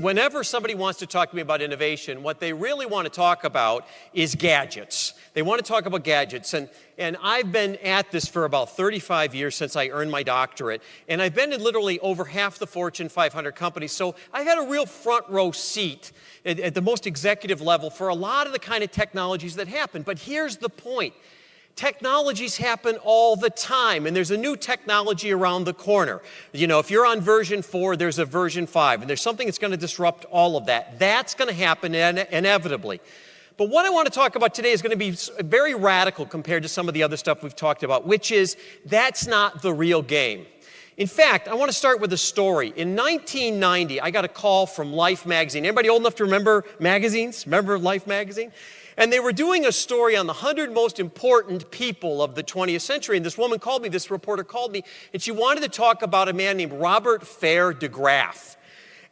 whenever somebody wants to talk to me about innovation, what they really want to talk about is gadgets. They want to talk about gadgets. And I've been at this for about 35 years since I earned my doctorate. And I've been in literally over half the Fortune 500 companies. So I've had a real front row seat at the most executive level for a lot of the kind of technologies that happen. But here's the point. Technologies happen all the time, and there's a new technology around the corner. You know, if you're on version 4, there's a version 5, and there's something that's going to disrupt all of that. That's going to happen inevitably. But what I want to talk about today is going to be very radical compared to some of the other stuff we've talked about, which is that's not the real game. In fact, I want to start with a story. In 1990, I got a call from Life magazine. Anybody old enough to remember magazines? Remember Life magazine? And they were doing a story on the 100 most important people of the 20th century. And this woman called me, this reporter called me, and she wanted to talk about a man named Robert Fair DeGraff.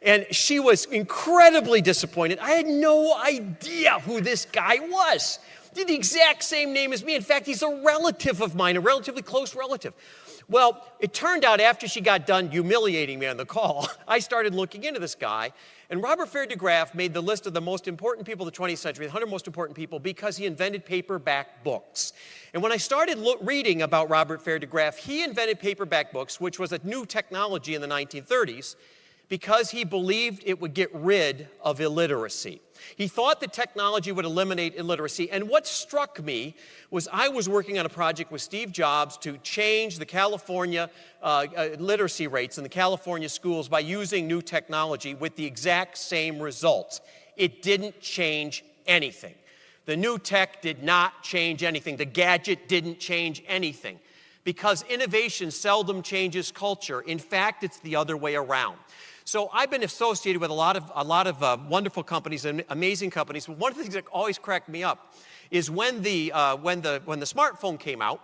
And she was incredibly disappointed. I had no idea who this guy was. He had the exact same name as me. In fact, he's a relative of mine, a relatively close relative. Well, it turned out after she got done humiliating me on the call, I started looking into this guy. And Robert Fair DeGraff made the list of the most important people of the 20th century, the 100 most important people, because he invented paperback books. And when I started reading about Robert Fair DeGraff, he invented paperback books, which was a new technology in the 1930s, because he believed it would get rid of illiteracy. He thought the technology would eliminate illiteracy. And what struck me was I was working on a project with Steve Jobs to change the California literacy rates in the California schools by using new technology with the exact same results. It didn't change anything. The new tech did not change anything. The gadget didn't change anything. Because innovation seldom changes culture. In fact, it's the other way around. So I've been associated with a lot of wonderful companies and amazing companies. But one of the things that always cracked me up is when the smartphone came out.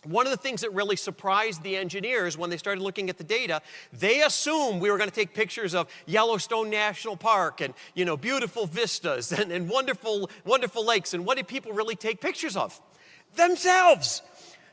One of the things that really surprised the engineers when they started looking at the data, they assumed we were going to take pictures of Yellowstone National Park and, you know, beautiful vistas and wonderful lakes. And what did people really take pictures of? Themselves.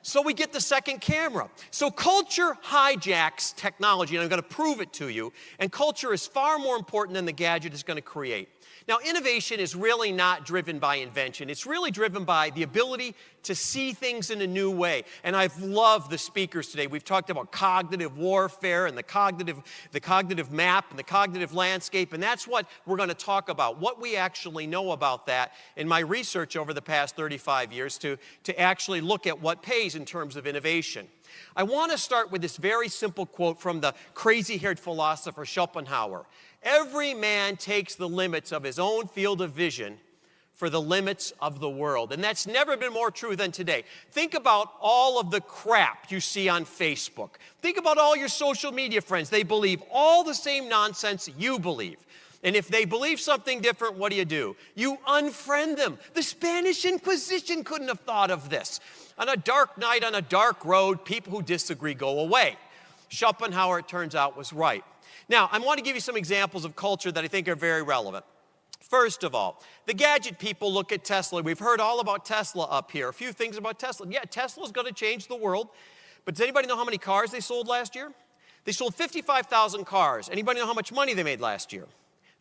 So we get the second camera. So culture hijacks technology, and I'm going to prove it to you. And culture is far more important than the gadget is going to create. Now, innovation is really not driven by invention. It's really driven by the ability to see things in a new way. And I've loved the speakers today. We've talked about cognitive warfare and the cognitive map and the cognitive landscape. And that's what we're going to talk about, what we actually know about that in my research over the past 35 years to actually look at what pays in terms of innovation. I want to start with this very simple quote from the crazy-haired philosopher Schopenhauer. Every man takes the limits of his own field of vision for the limits of the world. And that's never been more true than today. Think about all of the crap you see on Facebook. Think about all your social media friends. They believe all the same nonsense you believe. And if they believe something different, what do? You unfriend them. The Spanish Inquisition couldn't have thought of this. On a dark night, on a dark road, people who disagree go away. Schopenhauer, it turns out, was right. Now, I want to give you some examples of culture that I think are very relevant. First of all, the gadget people look at Tesla. We've heard all about Tesla up here. A few things about Tesla. Yeah, Tesla's going to change the world. But does anybody know how many cars they sold last year? They sold 55,000 cars. Anybody know how much money they made last year?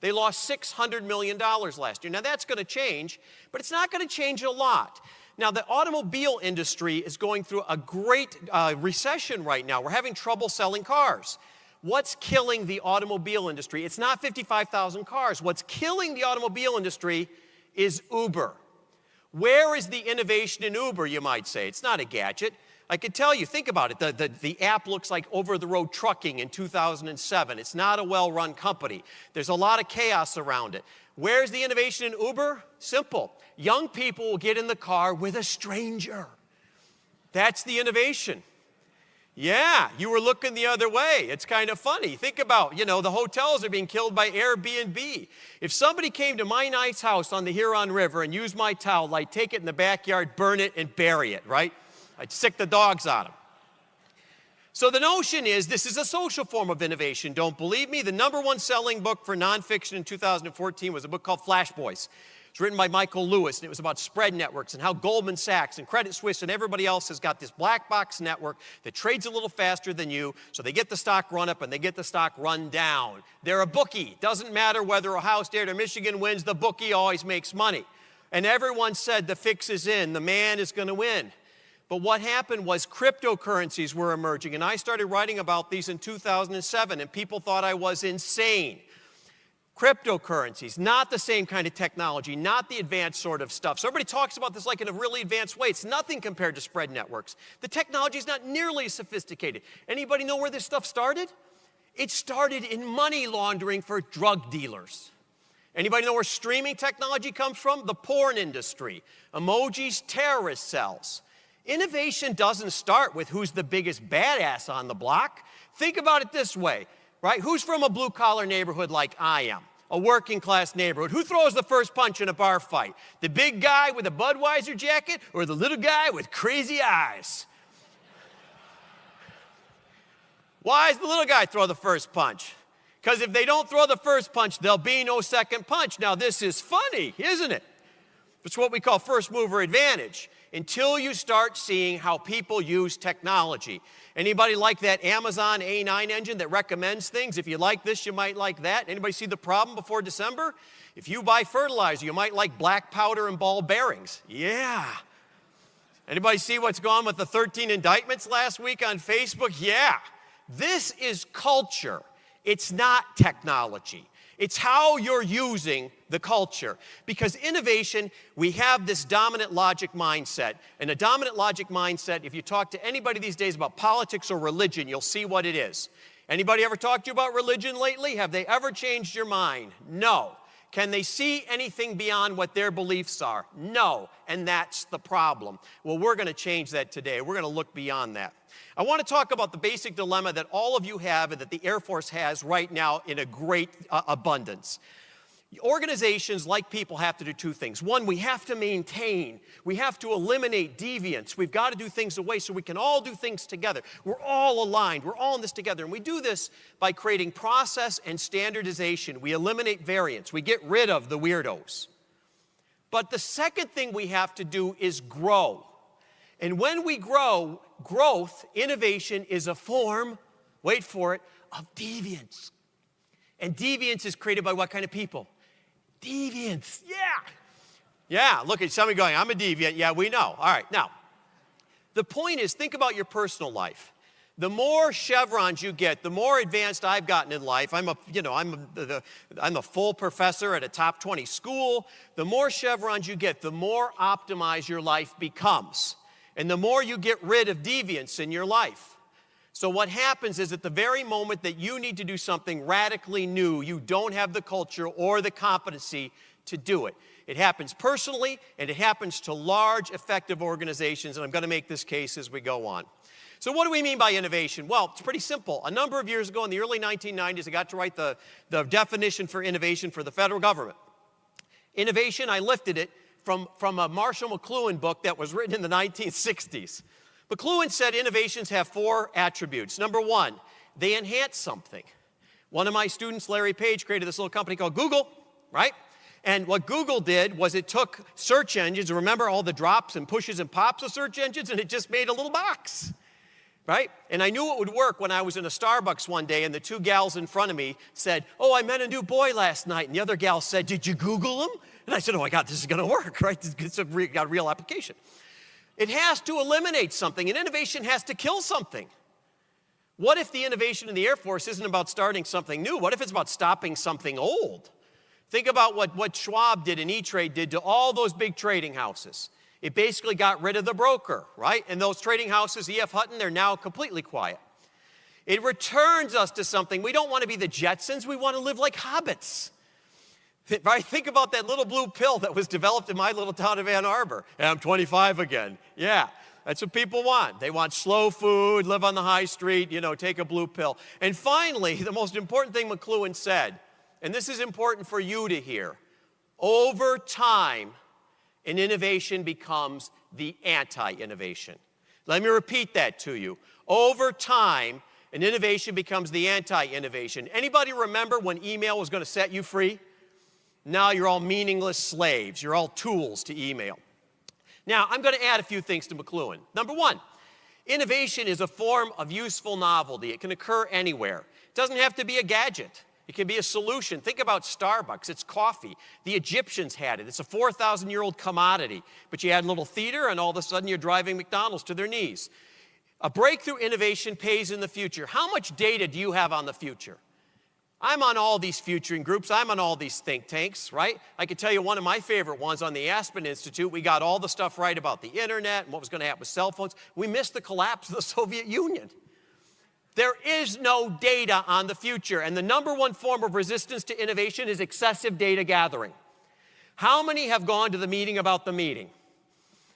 They lost $600 million last year. Now, that's going to change, but it's not going to change a lot. Now, the automobile industry is going through a great recession right now. We're having trouble selling cars. What's killing the automobile industry? It's not 55,000 cars. What's killing the automobile industry is Uber. Where is the innovation in Uber, you might say? It's not a gadget. I could tell you, think about it. The app looks like over-the-road trucking in 2007. It's not a well-run company. There's a lot of chaos around it. Where's the innovation in Uber? Simple. Young people will get in the car with a stranger. That's the innovation. Yeah, you were looking the other way. It's kind of funny. Think about, the hotels are being killed by Airbnb. If somebody came to my nice house on the Huron River and used my towel, I'd take it in the backyard, burn it, and bury it, right? I'd sick the dogs on them. So the notion is this is a social form of innovation. Don't believe me? The #1 selling book for nonfiction in 2014 was a book called Flash Boys. It's written by Michael Lewis, and it was about spread networks and how Goldman Sachs and Credit Suisse and everybody else has got this black box network that trades a little faster than you, so they get the stock run up and they get the stock run down. They're a bookie. Doesn't matter whether Ohio State or Michigan wins, the bookie always makes money. And everyone said the fix is in, the man is going to win. But what happened was cryptocurrencies were emerging, and I started writing about these in 2007, and people thought I was insane. Cryptocurrencies, not the same kind of technology, not the advanced sort of stuff. So everybody talks about this like in a really advanced way. It's nothing compared to spread networks. The technology is not nearly as sophisticated. Anybody know where this stuff started? It started in money laundering for drug dealers. Anybody know where streaming technology comes from? The porn industry. Emojis, terrorist cells. Innovation doesn't start with who's the biggest badass on the block. Think about it this way, right? Who's from a blue-collar neighborhood like I am? A working-class neighborhood. Who throws the first punch in a bar fight? The big guy with a Budweiser jacket or the little guy with crazy eyes? Why does the little guy throw the first punch? Because if they don't throw the first punch, there'll be no second punch. Now, this is funny, isn't it? It's what we call first mover advantage. Until you start seeing how people use technology. Anybody like that Amazon A9 engine that recommends things? If you like this, you might like that. Anybody see the problem before December? If you buy fertilizer, you might like black powder and ball bearings. Yeah. Anybody see what's gone with the 13 indictments last week on Facebook? Yeah. This is culture. It's not technology. It's how you're using the culture. Because innovation, we have this dominant logic mindset. And a dominant logic mindset, if you talk to anybody these days about politics or religion, you'll see what it is. Anybody ever talked to you about religion lately? Have they ever changed your mind? No. Can they see anything beyond what their beliefs are? No. And that's the problem. Well, we're going to change that today. We're going to look beyond that. I want to talk about the basic dilemma that all of you have and that the Air Force has right now in a great abundance. Organizations, like people, have to do two things. One, we have to maintain. We have to eliminate deviance. We've got to do things away so we can all do things together. We're all aligned. We're all in this together. And we do this by creating process and standardization. We eliminate variance. We get rid of the weirdos. But the second thing we have to do is grow. And when we grow, growth, innovation, is a form, wait for it, of deviance. And deviance is created by what kind of people? Deviants. Yeah. Yeah, look at somebody going, I'm a deviant. Yeah, we know. All right, now, the point is, think about your personal life. The more chevrons you get, the more advanced I've gotten in life. I'm a full professor at a top 20 school. The more chevrons you get, the more optimized your life becomes. And the more you get rid of deviance in your life. So what happens is at the very moment that you need to do something radically new, you don't have the culture or the competency to do it. It happens personally, and it happens to large, effective organizations, and I'm going to make this case as we go on. So what do we mean by innovation? Well, it's pretty simple. A number of years ago, in the early 1990s, I got to write the definition for innovation for the federal government. Innovation, I lifted it from a Marshall McLuhan book that was written in the 1960s. McLuhan said innovations have four attributes. Number one, they enhance something. One of my students, Larry Page, created this little company called Google, right? And what Google did was it took search engines, remember all the drops and pushes and pops of search engines, and it just made a little box, right? And I knew it would work when I was in a Starbucks one day and the two gals in front of me said, oh, I met a new boy last night. And the other gal said, did you Google him? And I said, oh my God, this is going to work, right? It's got a real application. It has to eliminate something, and innovation has to kill something. What if the innovation in the Air Force isn't about starting something new? What if it's about stopping something old? Think about what Schwab did and E-Trade did to all those big trading houses. It basically got rid of the broker, right? And those trading houses, E.F. Hutton, they're now completely quiet. It returns us to something. We don't want to be the Jetsons. We want to live like hobbits. Right? Think about that little blue pill that was developed in my little town of Ann Arbor. And I'm 25 again. Yeah, that's what people want. They want slow food, live on the high street, take a blue pill. And finally, the most important thing McLuhan said, and this is important for you to hear, over time, an innovation becomes the anti-innovation. Let me repeat that to you. Over time, an innovation becomes the anti-innovation. Anybody remember when email was going to set you free? Now you're all meaningless slaves. You're all tools to email. Now, I'm going to add a few things to McLuhan. Number one, innovation is a form of useful novelty. It can occur anywhere. It doesn't have to be a gadget. It can be a solution. Think about Starbucks. It's coffee. The Egyptians had it. It's a 4,000-year-old commodity. But you add a little theater, and all of a sudden you're driving McDonald's to their knees. A breakthrough innovation pays in the future. How much data do you have on the future? I'm on all these futuring groups. I'm on all these think tanks, right? I can tell you one of my favorite ones on the Aspen Institute. We got all the stuff right about the internet and what was going to happen with cell phones. We missed the collapse of the Soviet Union. There is no data on the future, and the number one form of resistance to innovation is excessive data gathering. How many have gone to the meeting about the meeting?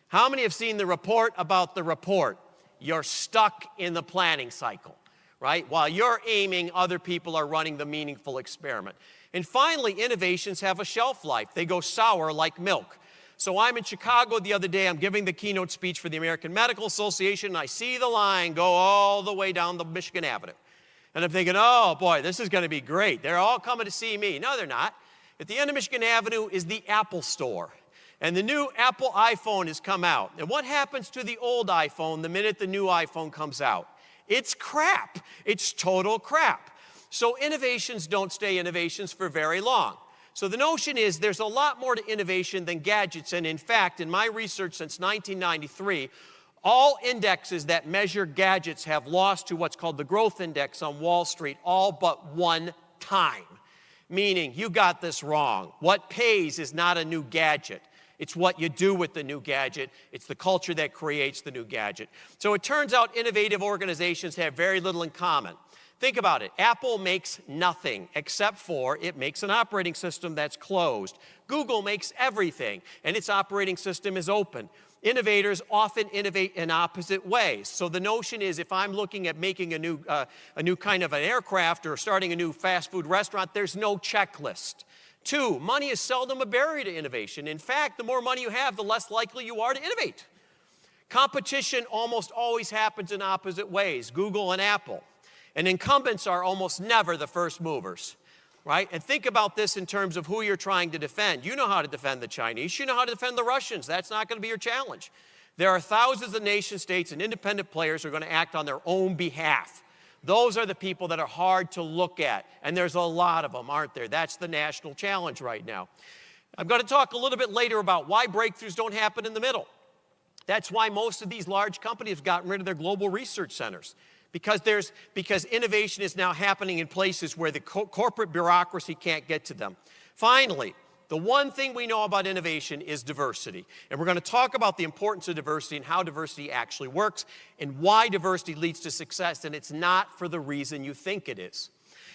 How many have seen the report about the report? You're stuck in the planning cycle, right? While you're aiming, other people are running the meaningful experiment. And finally, innovations have a shelf life. They go sour like milk. So I'm in Chicago the other day. I'm giving the keynote speech for the American Medical Association, and I see the line go all the way down the Michigan Avenue. And I'm thinking, oh, boy, this is going to be great. They're all coming to see me. No, they're not. At the end of Michigan Avenue is the Apple Store. And the new Apple iPhone has come out. And what happens to the old iPhone the minute the new iPhone comes out? It's crap. It's total crap. So innovations don't stay innovations for very long. So the notion is there's a lot more to innovation than gadgets. And in fact, in my research since 1993, all indexes that measure gadgets have lost to what's called the growth index on Wall Street all but one time. Meaning, you got this wrong. What pays is not a new gadget. It's what you do with the new gadget. It's the culture that creates the new gadget. So it turns out innovative organizations have very little in common. Think about it. Apple makes nothing except for it makes an operating system that's closed. Google makes everything, and its operating system is open. Innovators often innovate in opposite ways. So the notion is if I'm looking at making a new kind of an aircraft or starting a new fast food restaurant, there's no checklist. Two, money is seldom a barrier to innovation. In fact, the more money you have, the less likely you are to innovate. Competition almost always happens in opposite ways, Google and Apple. And incumbents are almost never the first movers, right? And think about this in terms of who you're trying to defend. You know how to defend the Chinese. You know how to defend the Russians. That's not going to be your challenge. There are thousands of nation states and independent players who are going to act on their own behalf. Those are the people that are hard to look at, and there's a lot of them, aren't there? That's the national challenge right now. I'm going to talk a little bit later about why breakthroughs don't happen in the middle. That's why most of these large companies have gotten rid of their global research centers, because innovation is now happening in places where the corporate bureaucracy can't get to them. Finally, the one thing we know about innovation is diversity. And we're going to talk about the importance of diversity and how diversity actually works and why diversity leads to success, and it's not for the reason you think it is.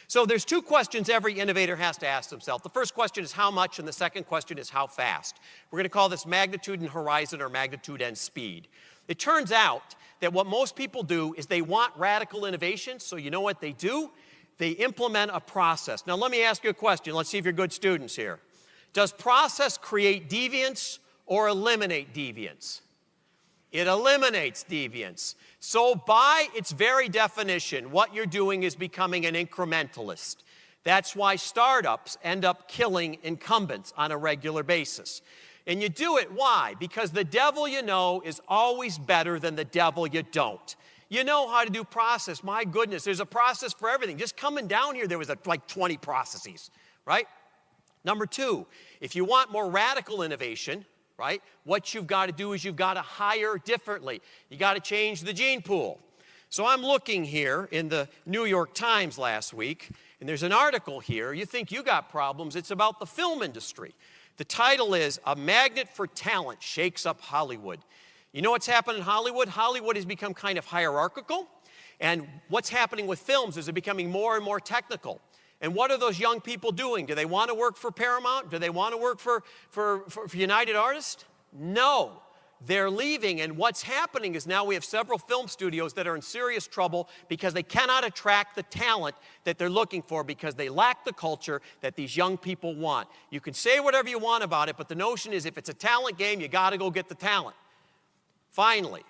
So there's two questions every innovator has to ask themselves. The first question is how much, and the second question is how fast. We're going to call this magnitude and horizon, or magnitude and speed. It turns out that what most people do is they want radical innovation, so you know what they do? They implement a process. Now let me ask you a question. Let's see if you're good students here. Does process create deviance or eliminate deviance? It eliminates deviance. So by its very definition, what you're doing is becoming an incrementalist. That's why startups end up killing incumbents on a regular basis. And you do it, why? Because the devil you know is always better than the devil you don't. You know how to do process. My goodness, there's a process for everything. Just coming down here, there was like 20 processes, right? Number two, if you want more radical innovation, right, what you've got to do is you've got to hire differently. You got to change the gene pool. So I'm looking here in the New York Times last week, and there's an article here. You think you got problems. It's about the film industry. The title is, "A Magnet for Talent Shakes Up Hollywood." You know what's happened in Hollywood? Hollywood has become kind of hierarchical. And what's happening with films is they're becoming more and more technical. And what are those young people doing? Do they want to work for Paramount? Do they want to work for United Artists? No. They're leaving, and what's happening is now we have several film studios that are in serious trouble because they cannot attract the talent that they're looking for because they lack the culture that these young people want. You can say whatever you want about it, but the notion is if it's a talent game, you got to go get the talent. Finally,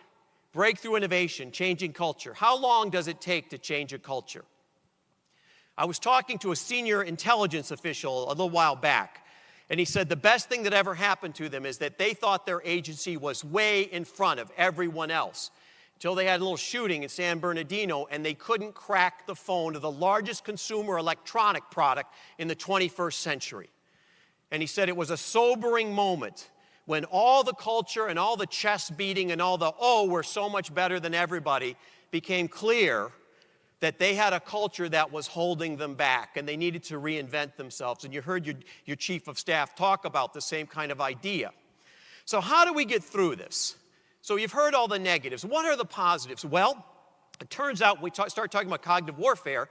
breakthrough innovation, changing culture. How long does it take to change a culture? I was talking to a senior intelligence official a little while back, And he said the best thing that ever happened to them is that they thought their agency was way in front of everyone else until they had a little shooting in San Bernardino and they couldn't crack the phone of the largest consumer electronic product in the 21st century. And he said it was a sobering moment when all the culture and all the chest beating and all the, oh, we're so much better than everybody, became clear that they had a culture that was holding them back and they needed to reinvent themselves. And you heard your chief of staff talk about the same kind of idea. So how do we get through this? So you've heard all the negatives. What are the positives? Well, it turns out when we start talking about cognitive warfare,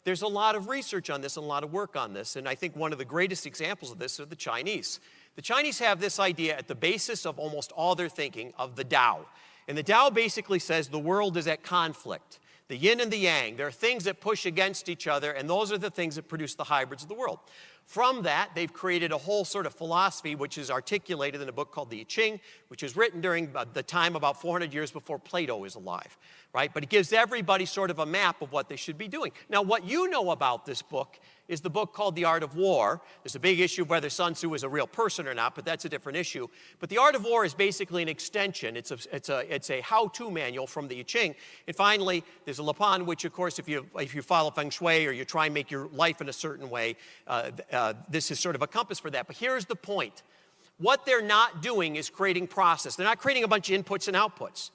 there's a lot of research on this and a lot of work on this. And I think one of the greatest examples of this are the Chinese. The Chinese have this idea at the basis of almost all their thinking of the Tao. And the Tao basically says the world is at conflict. The yin and the yang. There are things that push against each other, and those are the things that produce the hybrids of the world. From that, they've created a whole sort of philosophy which is articulated in a book called the I Ching, which was written during the time about 400 years before Plato is alive, right? But it gives everybody sort of a map of what they should be doing. Now, what you know about this book is the book called The Art of War. There's a big issue of whether Sun Tzu is a real person or not, but that's a different issue. But The Art of War is basically an extension. It's a how-to manual from the I Ching. And finally, there's a Lapan, which, of course, if you follow Feng Shui or you try and make your life in a certain way, this is sort of a compass for that. But here's the point. What they're not doing is creating process. They're not creating a bunch of inputs and outputs.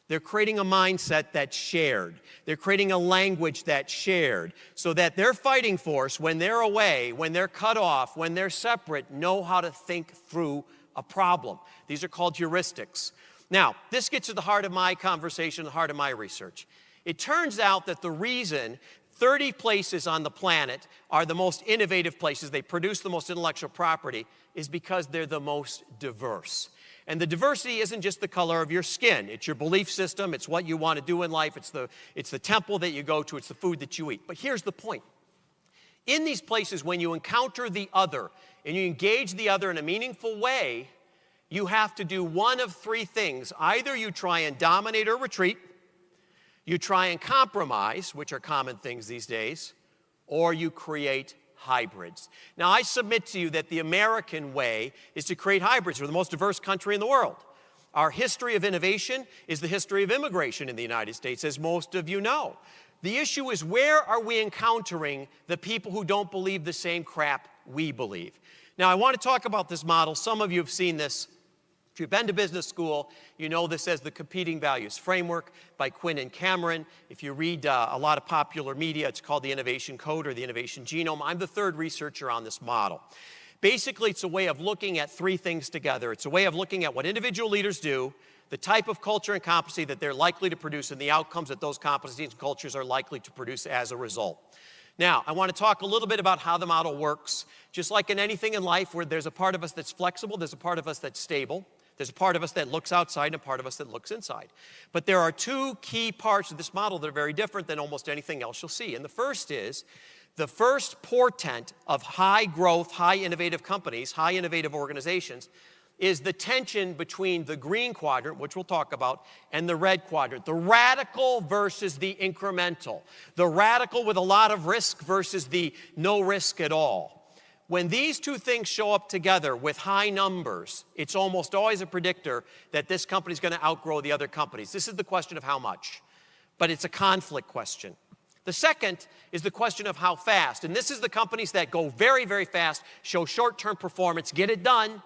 They're creating a mindset that's shared. They're creating a language that's shared so that their fighting force, when they're away, when they're cut off, when they're separate, know how to think through a problem. These are called heuristics. Now, this gets to the heart of my conversation, the heart of my research. It turns out that the reason 30 places on the planet are the most innovative places, they produce the most intellectual property, is because they're the most diverse. And the diversity isn't just the color of your skin. It's your belief system. It's what you want to do in life. It's the temple that you go to. It's the food that you eat. But here's the point. In these places, when you encounter the other and you engage the other in a meaningful way, you have to do one of three things. Either you try and dominate or retreat, you try and compromise, which are common things these days, or you create hybrids. Now, I submit to you that the American way is to create hybrids. We're the most diverse country in the world. Our history of innovation is the history of immigration in the United States, as most of you know. The issue is, where are we encountering the people who don't believe the same crap we believe? Now, I want to talk about this model. Some of you have seen this. If you've been to business school, you know this as the Competing Values Framework by Quinn and Cameron. If you read a lot of popular media, it's called the Innovation Code or the Innovation Genome. I'm the third researcher on this model. Basically, it's a way of looking at three things together. It's a way of looking at what individual leaders do, the type of culture and competency that they're likely to produce, and the outcomes that those competencies and cultures are likely to produce as a result. Now, I want to talk a little bit about how the model works. Just like in anything in life where there's a part of us that's flexible, there's a part of us that's stable. There's a part of us that looks outside and a part of us that looks inside. But there are two key parts of this model that are very different than almost anything else you'll see. And the first is, the first portent of high growth, high innovative companies, high innovative organizations, is the tension between the green quadrant, which we'll talk about, and the red quadrant. The radical versus the incremental. The radical with a lot of risk versus the no risk at all. When these two things show up together with high numbers, it's almost always a predictor that this company is going to outgrow the other companies. This is the question of how much, but it's a conflict question. The second is the question of how fast, and this is the companies that go very, very fast, show short-term performance, get it done,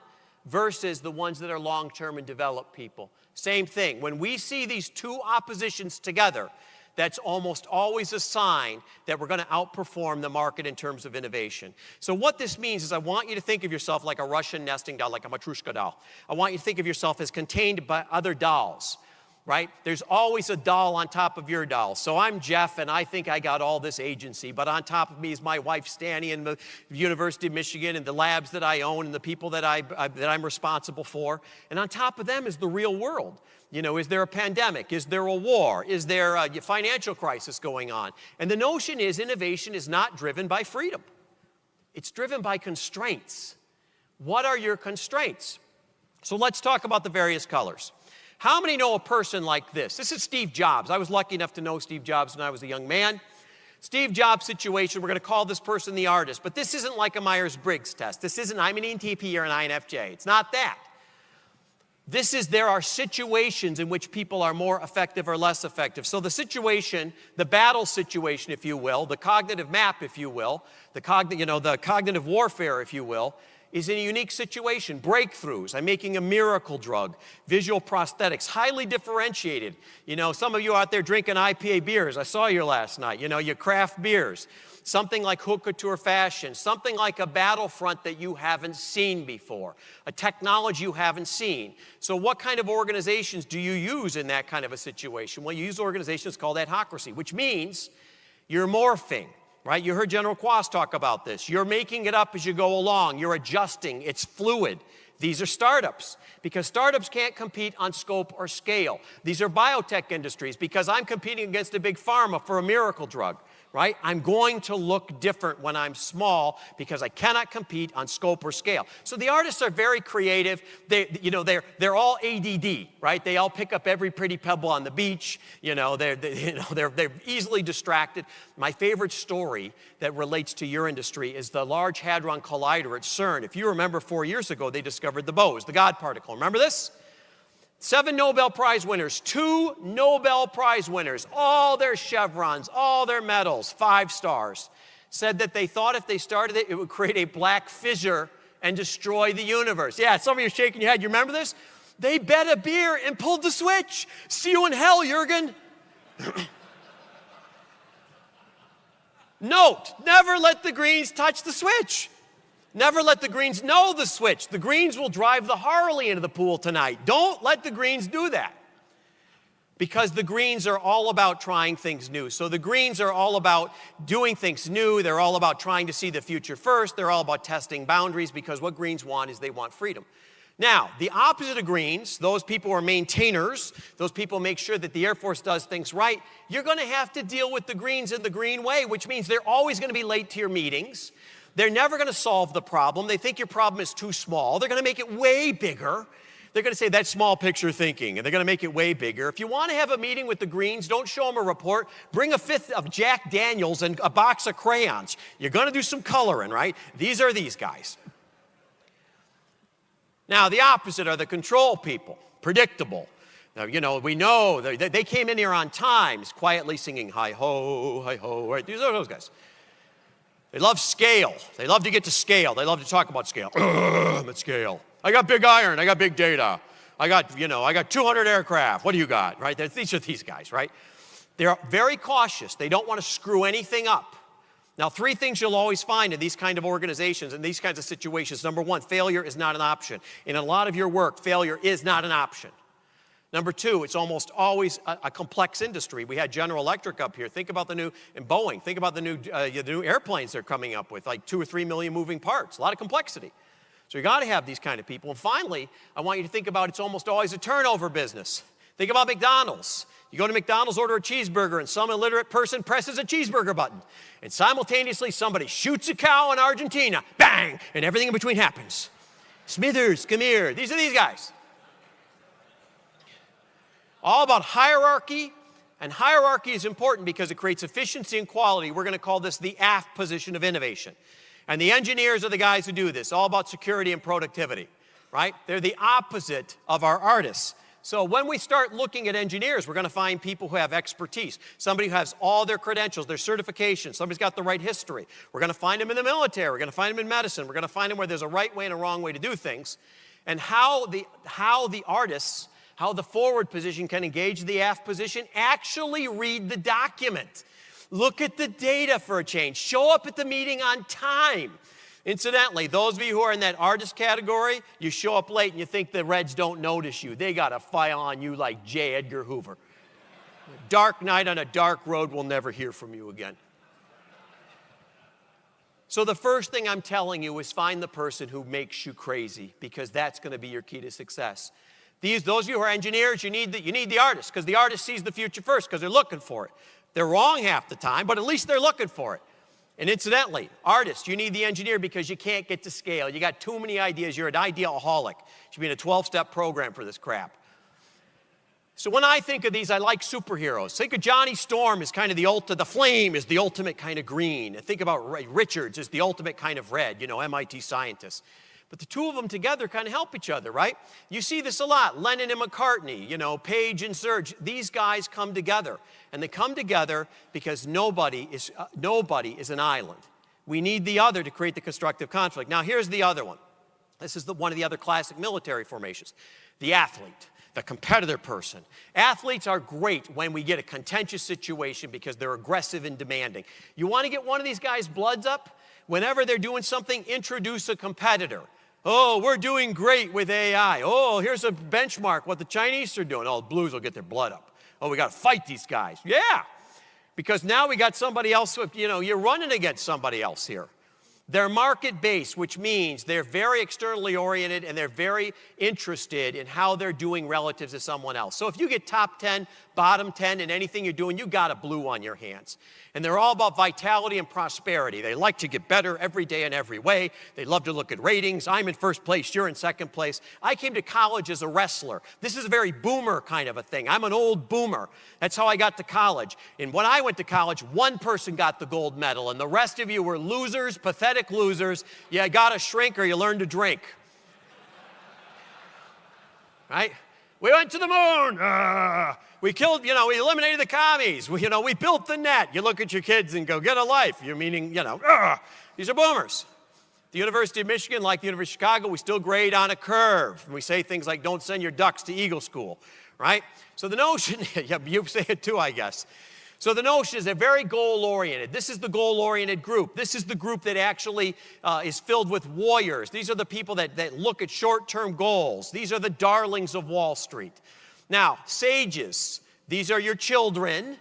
versus the ones that are long-term and develop people. Same thing. When we see these two oppositions together, that's almost always a sign that we're going to outperform the market in terms of innovation. So what this means is I want you to think of yourself like a Russian nesting doll, like a Matryoshka doll. I want you to think of yourself as contained by other dolls, right? There's always a doll on top of your doll. So I'm Jeff, and I think I got all this agency, but on top of me is my wife, Stanny, and the University of Michigan, and the labs that I own, and the people that I'm responsible for. And on top of them is the real world. You know, is there a pandemic? Is there a war? Is there a financial crisis going on? And the notion is innovation is not driven by freedom. It's driven by constraints. What are your constraints? So let's talk about the various colors. How many know a person like this? This is Steve Jobs. I was lucky enough to know Steve Jobs when I was a young man. Steve Jobs situation, we're going to call this person the artist, but this isn't like a Myers-Briggs test. This isn't I'm an ENTP or an INFJ. It's not that. There are situations in which people are more effective or less effective. So the situation, the battle situation, if you will, the cognitive map, if you will, the cognitive warfare, if you will, is in a unique situation. Breakthroughs. I'm making a miracle drug. Visual prosthetics. Highly differentiated. Some of you out there drinking IPA beers. I saw you last night. Your craft beers. Something like haute couture fashion. Something like a battlefront that you haven't seen before. A technology you haven't seen. So what kind of organizations do you use in that kind of a situation? Well, you use organizations called adhocracy, which means you're morphing. Right? You heard General Quast talk about this. You're making it up as you go along. You're adjusting. It's fluid. These are startups because startups can't compete on scope or scale. These are biotech industries because I'm competing against a big pharma for a miracle drug. Right? I'm going to look different when I'm small because I cannot compete on scope or scale. So the artists are very creative. They're all ADD, right? They all pick up every pretty pebble on the beach. They're easily distracted. My favorite story that relates to your industry is the Large Hadron Collider at CERN. If you remember 4 years ago, they discovered the Bose, the God particle. Remember this? 7 Nobel Prize winners, 2 Nobel Prize winners, all their chevrons, all their medals, 5 stars, said that they thought if they started it, it would create a black fissure and destroy the universe. Yeah, some of you are shaking your head. You remember this? They bet a beer and pulled the switch. See you in hell, Jürgen. Note, never let the Greens touch the switch. Never let the Greens know the switch. The Greens will drive the Harley into the pool tonight. Don't let the Greens do that. Because the Greens are all about trying things new. So the Greens are all about doing things new. They're all about trying to see the future first. They're all about testing boundaries because what Greens want is they want freedom. Now, the opposite of Greens, those people who are maintainers, those people who make sure that the Air Force does things right, you're going to have to deal with the Greens in the green way, which means they're always going to be late to your meetings. They're never going to solve the problem. They think your problem is too small. They're going to make it way bigger. They're going to say that's small picture thinking, and they're going to make it way bigger. If you want to have a meeting with the Greens, don't show them a report. Bring a fifth of Jack Daniels and a box of crayons. You're going to do some coloring, right? These are these guys. Now, the opposite are the control people, predictable. Now, we know they came in here on time, quietly singing hi-ho, hi-ho, right? These are those guys. They love scale. They love to get to scale. They love to talk about scale. I'm at scale. I got big iron. I got big data. I got 200 aircraft. What do you got, right? These are these guys, right? They're very cautious. They don't want to screw anything up. Now, 3 things you'll always find in these kind of organizations, in these kinds of situations. Number 1, failure is not an option. In a lot of your work, failure is not an option. Number 2, it's almost always a complex industry. We had General Electric up here. Think about and Boeing. Think about the new airplanes they're coming up with, like 2 or 3 million moving parts. A lot of complexity. So you got to have these kind of people. And finally, I want you to think about it's almost always a turnover business. Think about McDonald's. You go to McDonald's, order a cheeseburger, and some illiterate person presses a cheeseburger button. And simultaneously, somebody shoots a cow in Argentina. Bang! And everything in between happens. Smithers, come here. These are these guys. All about hierarchy, and hierarchy is important because it creates efficiency and quality. We're going to call this the aft position of innovation. And the engineers are the guys who do this, all about security and productivity, right? They're the opposite of our artists. So when we start looking at engineers, we're going to find people who have expertise, somebody who has all their credentials, their certifications, somebody's got the right history. We're going to find them in the military. We're going to find them in medicine. We're going to find them where there's a right way and a wrong way to do things. And how the artists, how the forward position can engage the aft position, actually read the document. Look at the data for a change. Show up at the meeting on time. Incidentally, those of you who are in that artist category, you show up late and you think the Reds don't notice you. They got a file on you like J. Edgar Hoover. Dark night on a dark road, we'll never hear from you again. So the first thing I'm telling you is find the person who makes you crazy, because that's going to be your key to success. Those of you who are engineers, you need the artist, because the artist sees the future first because they're looking for it. They're wrong half the time, but at least they're looking for it. And incidentally, artists, you need the engineer because you can't get to scale. You got too many ideas. You're an idealaholic. You should be in a 12-step program for this crap. So when I think of these, I like superheroes. Think of Johnny Storm as kind of the Flame is the ultimate kind of green. And think about Richards as the ultimate kind of red, MIT scientist. But the two of them together kind of help each other, right? You see this a lot. Lennon and McCartney, Page and Serge. These guys come together. And they come together because nobody is an island. We need the other to create the constructive conflict. Now, here's the other one. This is one of the other classic military formations. The athlete, the competitor person. Athletes are great when we get a contentious situation because they're aggressive and demanding. You want to get one of these guys' bloods up? Whenever they're doing something, introduce a competitor. Oh, we're doing great with AI. Oh, here's a benchmark, what the Chinese are doing. Oh, the Blues will get their blood up. Oh, we got to fight these guys. Yeah, because now we got somebody else, you're running against somebody else here. They're market-based, which means they're very externally oriented and they're very interested in how they're doing relative to someone else. So if you get top 10, bottom 10 in anything you're doing, you got a blue on your hands. And they're all about vitality and prosperity. They like to get better every day in every way. They love to look at ratings. I'm in first place, you're in second place. I came to college as a wrestler. This is a very boomer kind of a thing. I'm an old boomer. That's how I got to college. And when I went to college, one person got the gold medal, and the rest of you were losers, pathetic losers. You got to shrink or you learn to drink. Right? We went to the moon. We killed, we eliminated the commies. We built the net. You look at your kids and go, get a life. You're meaning, these are boomers. The University of Michigan, like the University of Chicago, we still grade on a curve. And we say things like, don't send your ducks to Eagle School, right? So the notion, yeah, you say it too, I guess. So the notion is they're very goal-oriented. This is the goal-oriented group. This is the group that actually is filled with warriors. These are the people that look at short-term goals. These are the darlings of Wall Street. Now, sages, these are your children.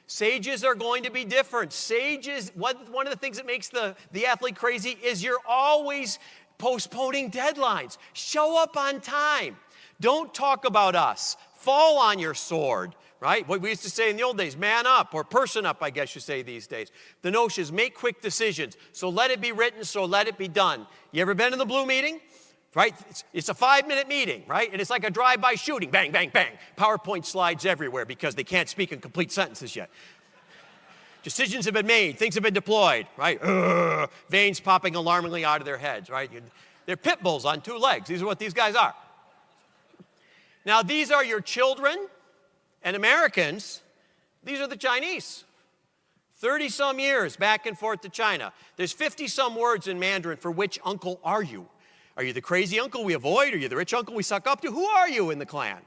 Sages are going to be different. Sages, one of the things that makes the athlete crazy is you're always postponing deadlines. Show up on time. Don't talk about us. Fall on your sword. Right? What we used to say in the old days, man up, or person up, I guess you say these days. The notion is make quick decisions. So let it be written, so let it be done. You ever been in the blue meeting? Right? It's a 5-minute meeting, right? And it's like a drive-by shooting. Bang, bang, bang. PowerPoint slides everywhere because they can't speak in complete sentences yet. Decisions have been made. Things have been deployed, right? Veins popping alarmingly out of their heads, right? They're pit bulls on 2 legs. These are what these guys are. Now, these are your children. And Americans, these are the Chinese. 30-some years back and forth to China. There's 50-some words in Mandarin for which uncle are you? Are you the crazy uncle we avoid? Are you the rich uncle we suck up to? Who are you in the clan?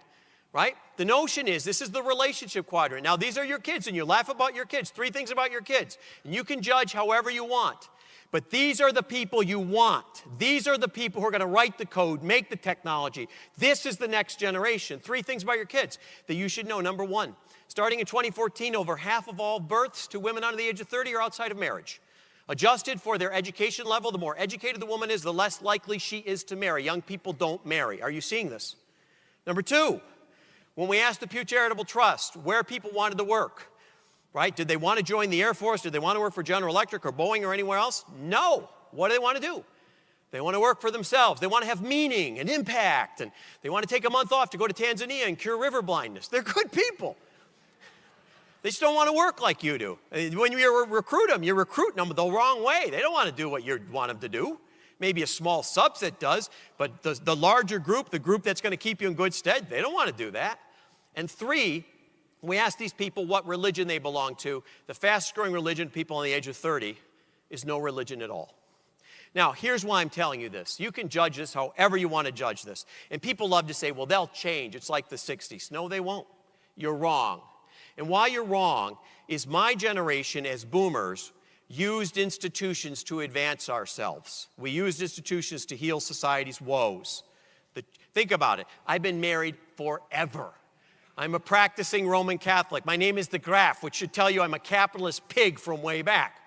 Right? The notion is this is the relationship quadrant. Now, these are your kids, and you laugh about your kids. 3 things about your kids. And you can judge however you want. But these are the people you want. These are the people who are going to write the code, make the technology. This is the next generation. 3 things about your kids that you should know. Number 1, starting in 2014, over half of all births to women under the age of 30 are outside of marriage. Adjusted for their education level, the more educated the woman is, the less likely she is to marry. Young people don't marry. Are you seeing this? Number 2, when we asked the Pew Charitable Trust where people wanted to work, right? Did they want to join the Air Force? Did they want to work for General Electric or Boeing or anywhere else? No. What do they want to do? They want to work for themselves. They want to have meaning and impact. And they want to take a month off to go to Tanzania and cure river blindness. They're good people. They just don't want to work like you do. When you recruit them, you're recruiting them the wrong way. They don't want to do what you want them to do. Maybe a small subset does, but the larger group, the group that's going to keep you in good stead, they don't want to do that. And 3, when we ask these people what religion they belong to, the fastest growing religion, people on the age of 30, is no religion at all. Now, here's why I'm telling you this. You can judge this however you want to judge this. And people love to say, well, they'll change. It's like the 60s. No, they won't. You're wrong. And why you're wrong is my generation as boomers used institutions to advance ourselves. We used institutions to heal society's woes. Think about it. I've been married forever. I'm a practicing Roman Catholic. My name is DeGraff, which should tell you I'm a capitalist pig from way back.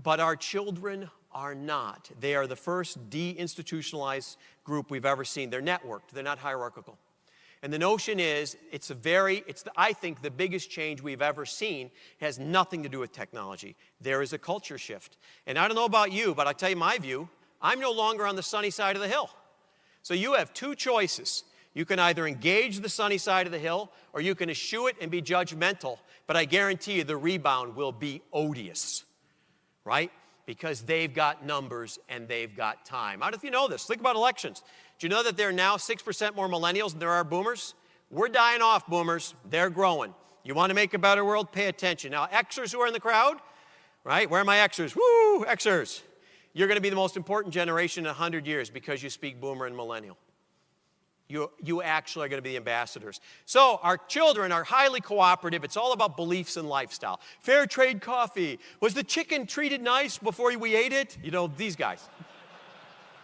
But our children are not. They are the first deinstitutionalized group we've ever seen. They're networked. They're not hierarchical. And the notion is, I think the biggest change we've ever seen has nothing to do with technology. There is a culture shift. And I don't know about you, but I'll tell you my view. I'm no longer on the sunny side of the hill. So you have 2 choices. You can either engage the sunny side of the hill, or you can eschew it and be judgmental. But I guarantee you the rebound will be odious, right? Because they've got numbers and they've got time. I don't know if you know this. Think about elections. Do you know that there are now 6% more millennials than there are boomers? We're dying off, boomers. They're growing. You want to make a better world? Pay attention. Now, Xers who are in the crowd, right? Where are my Xers? Woo, Xers. You're going to be the most important generation in 100 years because you speak boomer and millennial. You actually are going to be the ambassadors. So our children are highly cooperative. It's all about beliefs and lifestyle. Fair trade coffee. Was the chicken treated nice before we ate it? You know, these guys.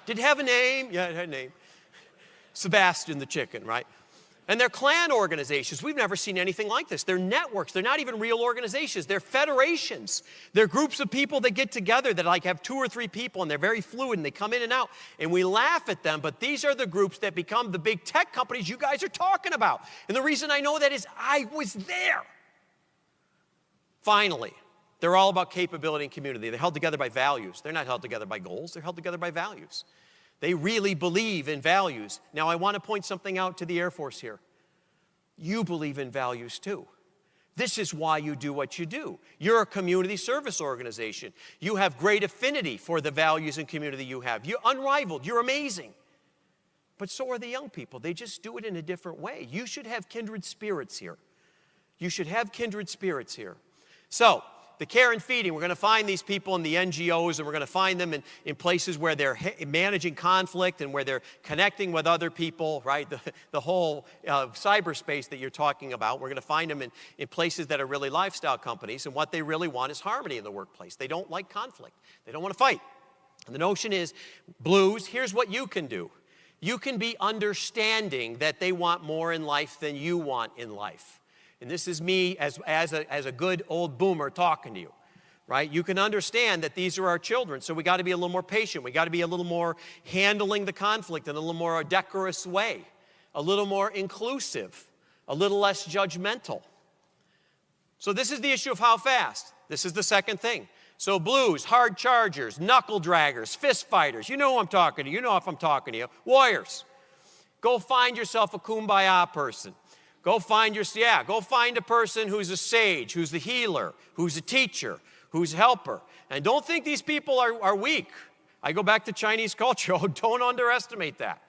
Did it have a name? Yeah, it had a name. Sebastian the chicken, right? And they're clan organizations. We've never seen anything like this. They're networks. They're not even real organizations. They're federations. They're groups of people that get together that like have 2 or 3 people, and they're very fluid, and they come in and out. And we laugh at them, but these are the groups that become the big tech companies you guys are talking about. And the reason I know that is I was there. Finally, they're all about capability and community. They're held together by values. They're not held together by goals. They're held together by values. They really believe in values. Now, I want to point something out to the Air Force here. You believe in values too. This is why you do what you do. You're a community service organization. You have great affinity for the values and community you have. You're unrivaled. You're amazing. But so are the young people. They just do it in a different way. You should have kindred spirits here. You should have kindred spirits here. So, the care and feeding, we're going to find these people in the NGOs, and we're going to find them in places where they're managing conflict and where they're connecting with other people, right? The whole cyberspace that you're talking about, we're going to find them in places that are really lifestyle companies, and what they really want is harmony in the workplace. They don't like conflict. They don't want to fight. And the notion is, blues, here's what you can do. You can be understanding that they want more in life than you want in life. And this is me as a good old boomer talking to you, right? You can understand that these are our children, so we got to be a little more patient. We got to be a little more handling the conflict in a little more decorous way, a little more inclusive, a little less judgmental. So this is the issue of how fast. This is the second thing. So blues, hard chargers, knuckle draggers, fist fighters. You know who I'm talking to. You know if I'm talking to you. Warriors. Go find yourself a kumbaya person. Go find a person who's a sage, who's a healer, who's a teacher, who's a helper. And don't think these people are weak. I go back to Chinese culture. Oh, don't underestimate that.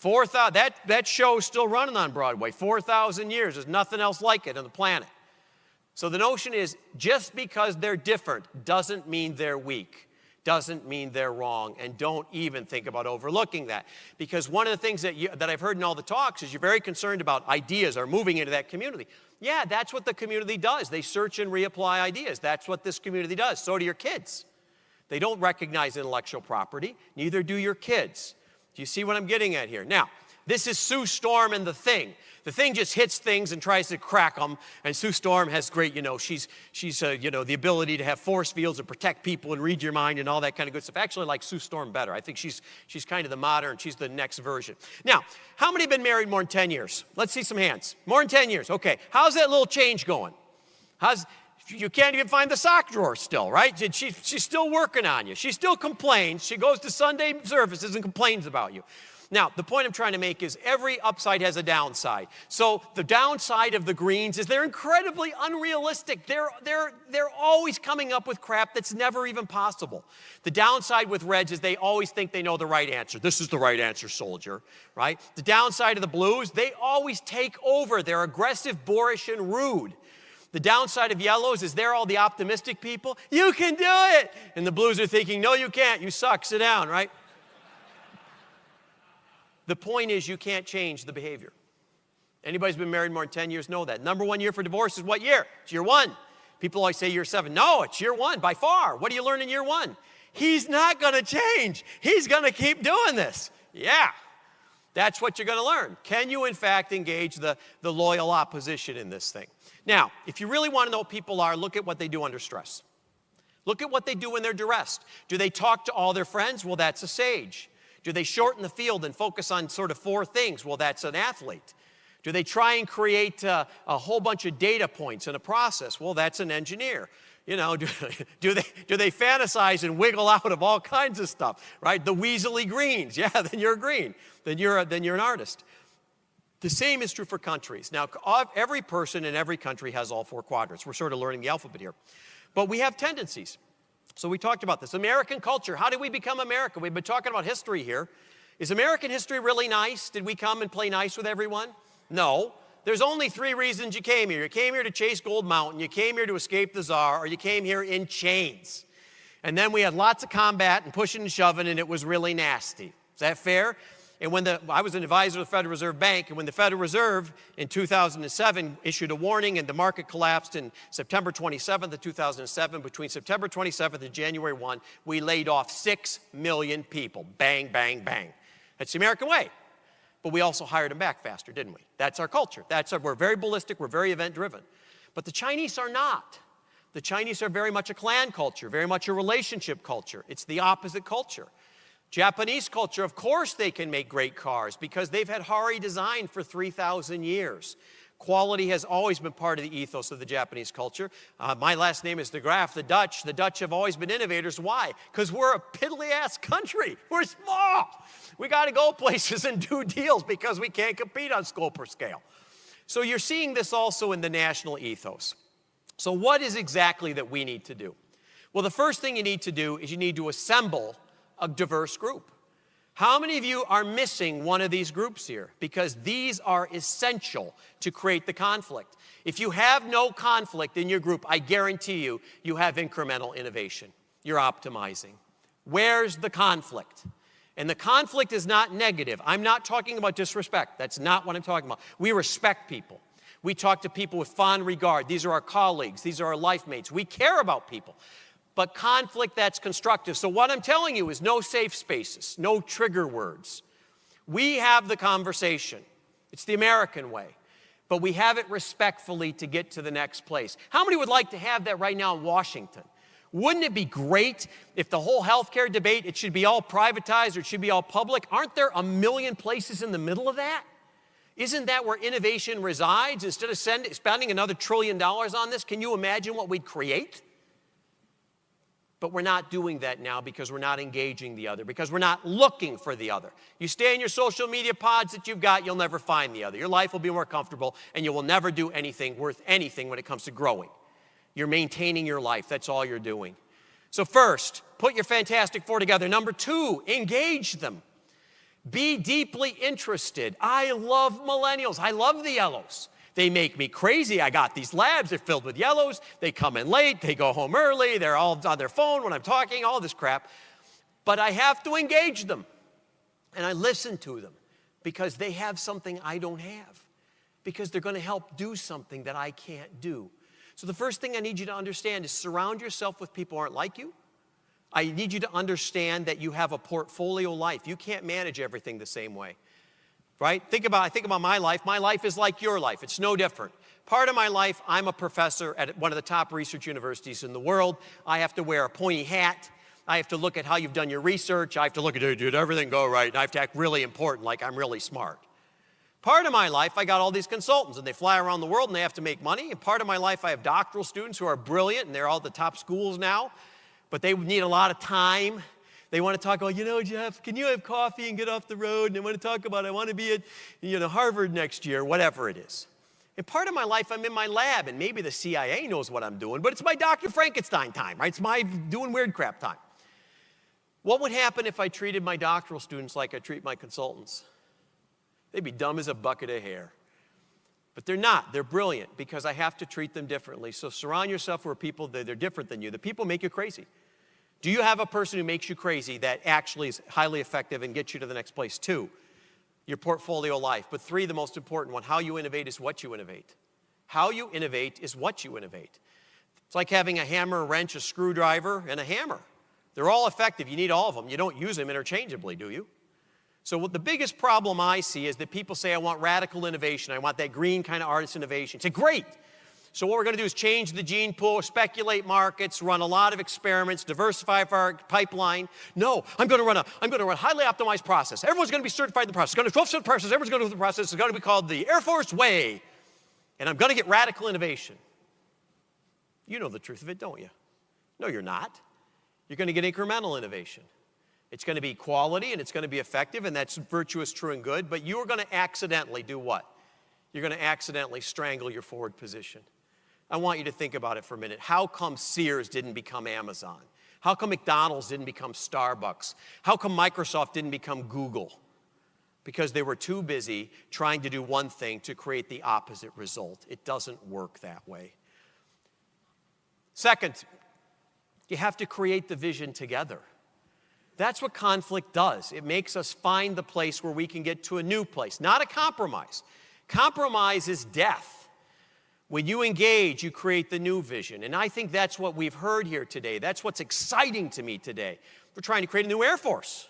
That show is still running on Broadway. 4,000 years. There's nothing else like it on the planet. So the notion is, just because they're different doesn't mean they're weak. Doesn't mean they're wrong, and don't even think about overlooking that. Because one of the things that I've heard in all the talks is you're very concerned about ideas are moving into that community. Yeah, that's what the community does. They search and reapply ideas. That's what this community does. So do your kids. They don't recognize intellectual property. Neither do your kids. Do you see what I'm getting at here? Now, this is Sue Storm and the Thing. The Thing just hits things and tries to crack them. And Sue Storm has great, she's the ability to have force fields and protect people and read your mind and all that kind of good stuff. Actually, I like Sue Storm better. I think she's kind of the modern, she's the next version. Now, how many have been married more than 10 years? Let's see some hands. More than 10 years. Okay. How's that little change going? You can't even find the sock drawer still, right? She's still working on you. She still complains. She goes to Sunday services and complains about you. Now, the point I'm trying to make is every upside has a downside. So the downside of the greens is they're incredibly unrealistic. They're always coming up with crap that's never even possible. The downside with reds is they always think they know the right answer. This is the right answer, soldier, right? The downside of the blues, they always take over. They're aggressive, boorish, and rude. The downside of yellows is they're all the optimistic people. You can do it! And the blues are thinking, no, you can't. You suck. Sit down, right? The point is you can't change the behavior. Anybody who's been married more than 10 years know that. Number 1 year for divorce is what year? It's year 1. People always say year 7. No, it's year 1 by far. What do you learn in year 1? He's not going to change. He's going to keep doing this. Yeah, that's what you're going to learn. Can you, in fact, engage the loyal opposition in this thing? Now, if you really want to know what people are, look at what they do under stress. Look at what they do when they're duressed. Do they talk to all their friends? Well, that's a sage. Do they shorten the field and focus on sort of 4 things? Well, that's an athlete. Do they try and create a whole bunch of data points in a process? Well, that's an engineer. Do they fantasize and wiggle out of all kinds of stuff, right? The weaselly greens. Yeah, then you're green. Then you're an artist. The same is true for countries. Now, every person in every country has all 4 quadrants. We're sort of learning the alphabet here. But we have tendencies. So we talked about this. American culture. How did we become America? We've been talking about history here. Is American history really nice? Did we come and play nice with everyone? No. There's only 3 reasons you came here. You came here to chase Gold Mountain. You came here to escape the Tsar. Or you came here in chains. And then we had lots of combat and pushing and shoving, and it was really nasty. Is that fair? And when I was an advisor to the Federal Reserve Bank, and when the Federal Reserve in 2007 issued a warning and the market collapsed in September 27th of 2007, between September 27th and January 1, we laid off 6 million people. Bang, bang, bang. That's the American way. But we also hired them back faster, didn't we? That's our culture. We're very ballistic. We're very event-driven. But the Chinese are not. The Chinese are very much a clan culture, very much a relationship culture. It's the opposite culture. Japanese culture, of course they can make great cars because they've had Hari design for 3,000 years. Quality has always been part of the ethos of the Japanese culture. My last name is DeGraff, the Dutch. The Dutch have always been innovators. Why? Because we're a piddly-ass country. We're small. We got to go places and do deals because we can't compete on scope or scale. So you're seeing this also in the national ethos. So what is exactly that we need to do? Well, the first thing you need to do is you need to assemble a diverse group. How many of you are missing one of these groups here? Because these are essential to create the conflict. If you have no conflict in your group, I guarantee you, you have incremental innovation. You're optimizing. Where's the conflict? And the conflict is not negative. I'm not talking about disrespect. That's not what I'm talking about. We respect people. We talk to people with fond regard. These are our colleagues. These are our life mates. We care about people. But conflict that's constructive. So what I'm telling you is no safe spaces, no trigger words. We have the conversation. It's the American way. But we have it respectfully to get to the next place. How many would like to have that right now in Washington? Wouldn't it be great if the whole healthcare debate, it should be all privatized or it should be all public? Aren't there a million places in the middle of that? Isn't that where innovation resides? Instead of spending another $1 trillion on this, can you imagine what we'd create? But we're not doing that now because we're not engaging the other, because we're not looking for the other. You stay in your social media pods that you've got, you'll never find the other. Your life will be more comfortable, and you will never do anything worth anything when it comes to growing. You're maintaining your life. That's all you're doing. So first, put your Fantastic Four together. Number 2, engage them. Be deeply interested. I love millennials. I love the yellows. They make me crazy. I got these labs. They're filled with yellows. They come in late. They go home early. They're all on their phone when I'm talking, all this crap. But I have to engage them. And I listen to them because they have something I don't have. Because they're going to help do something that I can't do. So the first thing I need you to understand is surround yourself with people who aren't like you. I need you to understand that you have a portfolio life. You can't manage everything the same way. Right? I think about my life. My life is like your life. It's no different. Part of my life, I'm a professor at one of the top research universities in the world. I have to wear a pointy hat. I have to look at how you've done your research. I have to look at, did everything go right? And I have to act really important, like I'm really smart. Part of my life, I got all these consultants, and they fly around the world, and they have to make money. And part of my life, I have doctoral students who are brilliant, and they're all at the top schools now. But they need a lot of time. They want to talk about, Jeff, can you have coffee and get off the road? And they want to talk about, I want to be at, Harvard next year, whatever it is. And part of my life, I'm in my lab, and maybe the CIA knows what I'm doing, but it's my Dr. Frankenstein time, right? It's my doing weird crap time. What would happen if I treated my doctoral students like I treat my consultants? They'd be dumb as a bucket of hair. But they're not. They're brilliant because I have to treat them differently. So surround yourself with people that are different than you. The people make you crazy. Do you have a person who makes you crazy that actually is highly effective and gets you to the next place? 2, your portfolio life. But 3, the most important one, how you innovate is what you innovate. How you innovate is what you innovate. It's like having a hammer, a wrench, a screwdriver, and a hammer. They're all effective. You need all of them. You don't use them interchangeably, do you? So what the biggest problem I see is that people say, I want radical innovation. I want that green kind of artist innovation. Say, great. So what we're going to do is change the gene pool, speculate markets, run a lot of experiments, diversify our pipeline. No, I'm going to run a highly optimized process. Everyone's going to be certified in the process. It's going to be 12-step process. Everyone's going to do the process. It's going to be called the Air Force Way. And I'm going to get radical innovation. You know the truth of it, don't you? No, you're not. You're going to get incremental innovation. It's going to be quality and it's going to be effective, and that's virtuous, true, and good, but you are going to accidentally do what? You're going to accidentally strangle your forward position. I want you to think about it for a minute. How come Sears didn't become Amazon? How come McDonald's didn't become Starbucks? How come Microsoft didn't become Google? Because they were too busy trying to do one thing to create the opposite result. It doesn't work that way. Second, you have to create the vision together. That's what conflict does. It makes us find the place where we can get to a new place, not a compromise. Compromise is death. When you engage, you create the new vision. And I think that's what we've heard here today. That's what's exciting to me today. We're trying to create a new Air Force.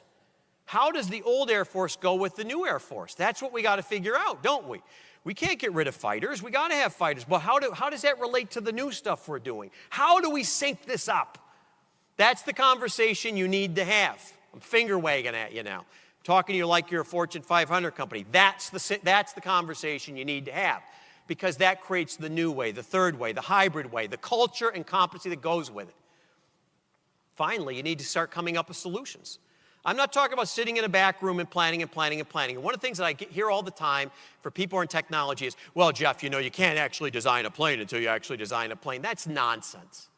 How does the old Air Force go with the new Air Force? That's what we got to figure out, don't we? We can't get rid of fighters. We got to have fighters. But how does that relate to the new stuff we're doing? How do we sync this up? That's the conversation you need to have. I'm finger wagging at you now. I'm talking to you like you're a Fortune 500 company. That's the conversation you need to have, because that creates the new way, the third way, the hybrid way, the culture and competency that goes with it. Finally, you need to start coming up with solutions. I'm not talking about sitting in a back room and planning and planning and planning. And one of the things that I hear all the time for people in technology is, well, Jeff, you know, you can't actually design a plane until you actually design a plane. That's nonsense,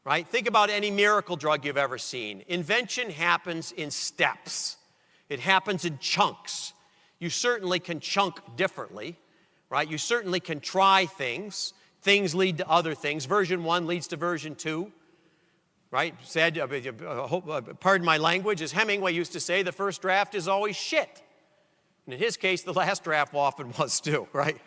right? Think about any miracle drug you've ever seen. Invention happens in steps. It happens in chunks. You certainly can chunk differently, right? You certainly can try things. Things lead to other things. Version 1 leads to version 2. Right? Said, pardon my language, as Hemingway used to say, the first draft is always shit. And in his case, the last draft often was too, right?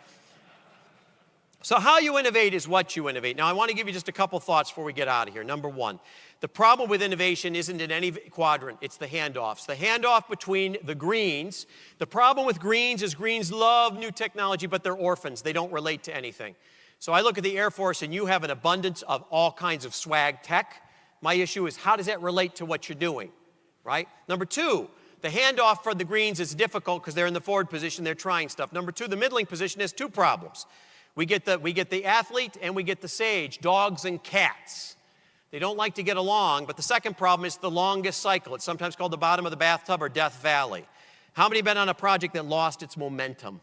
So how you innovate is what you innovate. Now, I want to give you just a couple thoughts before we get out of here. Number one, the problem with innovation isn't in any quadrant. It's the handoffs. The handoff between the greens. The problem with greens is greens love new technology, but they're orphans. They don't relate to anything. So I look at the Air Force, and you have an abundance of all kinds of swag tech. My issue is, how does that relate to what you're doing, right? Number two, the handoff for the greens is difficult because they're in the forward position, they're trying stuff. Number two, the middling position has two problems. We get the athlete and we get the sage, dogs and cats. They don't like to get along, but the second problem is the longest cycle. It's sometimes called the bottom of the bathtub or Death Valley. How many have been on a project that lost its momentum?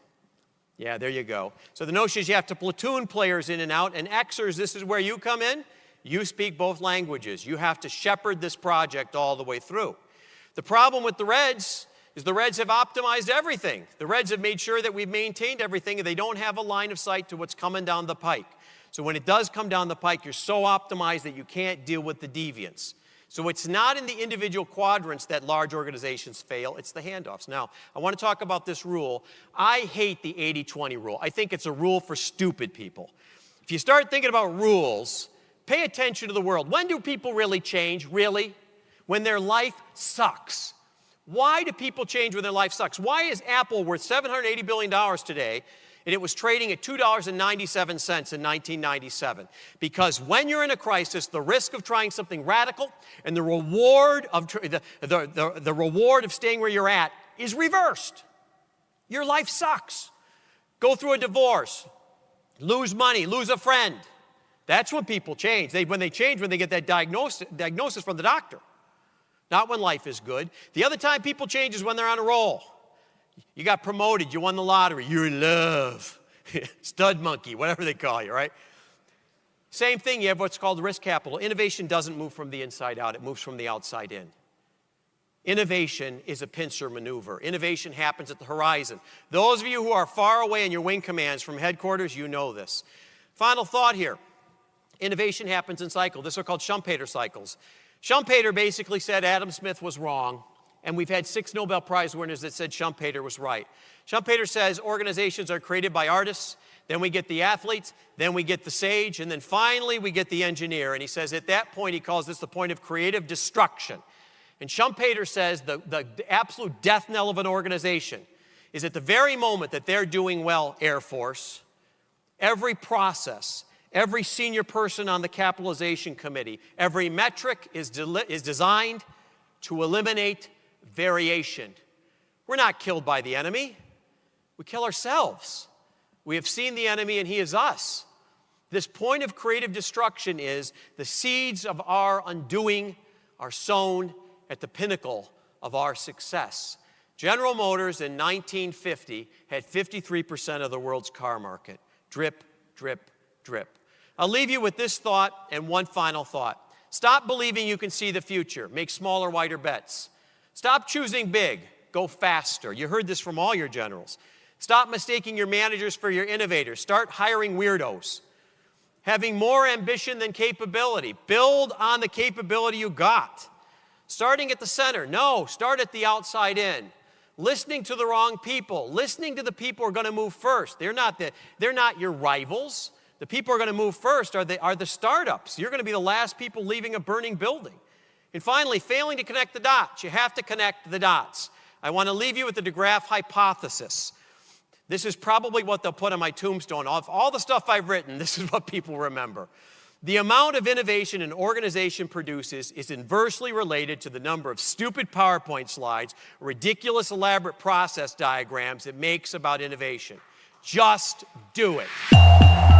Yeah, there you go. So the notion is you have to platoon players in and out, and Xers, this is where you come in. You speak both languages. You have to shepherd this project all the way through. The problem with the Reds is the Reds have optimized everything. The Reds have made sure that we've maintained everything, and they don't have a line of sight to what's coming down the pike. So when it does come down the pike, you're so optimized that you can't deal with the deviance. So it's not in the individual quadrants that large organizations fail, it's the handoffs. Now, I want to talk about this rule. I hate the 80-20 rule. I think it's a rule for stupid people. If you start thinking about rules, pay attention to the world. When do people really change? Really? When their life sucks. Why do people change when their life sucks? Why is Apple worth $780 billion today, and it was trading at $2.97 in 1997? Because when you're in a crisis, the risk of trying something radical and the reward of, the reward of staying where you're at is reversed. Your life sucks. Go through a divorce, lose money, lose a friend. That's when people change. When they change, when they get that diagnosis from the doctor, not when life is good. The other time people change is when they're on a roll. You got promoted, you won the lottery, you're in love, stud monkey, whatever they call you, right? Same thing, you have what's called risk capital. Innovation doesn't move from the inside out, it moves from the outside in. Innovation is a pincer maneuver. Innovation happens at the horizon. Those of you who are far away in your wing commands from headquarters, you know this. Final thought here. Innovation happens in cycles. These are called Schumpeter cycles. Schumpeter basically said Adam Smith was wrong, and we've had 6 Nobel Prize winners that said Schumpeter was right. Schumpeter says organizations are created by artists, then we get the athletes, then we get the sage, and then finally we get the engineer. And he says at that point, he calls this the point of creative destruction. And Schumpeter says the absolute death knell of an organization is at the very moment that they're doing well, Air Force, every process, every senior person on the capitalization committee, every metric is designed to eliminate variation. We're not killed by the enemy. We kill ourselves. We have seen the enemy and he is us. This point of creative destruction is the seeds of our undoing are sown at the pinnacle of our success. General Motors in 1950 had 53% of the world's car market. Drip, drip, drip. I'll leave you with this thought and one final thought. Stop believing you can see the future. Make smaller, wider bets. Stop choosing big. Go faster. You heard this from all your generals. Stop mistaking your managers for your innovators. Start hiring weirdos. Having more ambition than capability. Build on the capability you got. Starting at the center. No, start at the outside in. Listening to the wrong people. Listening to the people who are going to move first. They're not your rivals. The people who are going to move first are the startups. You're going to be the last people leaving a burning building. And finally, failing to connect the dots. You have to connect the dots. I want to leave you with the DeGraff hypothesis. This is probably what they'll put on my tombstone. Of all the stuff I've written, this is what people remember. The amount of innovation an organization produces is inversely related to the number of stupid PowerPoint slides, ridiculous elaborate process diagrams it makes about innovation. Just do it.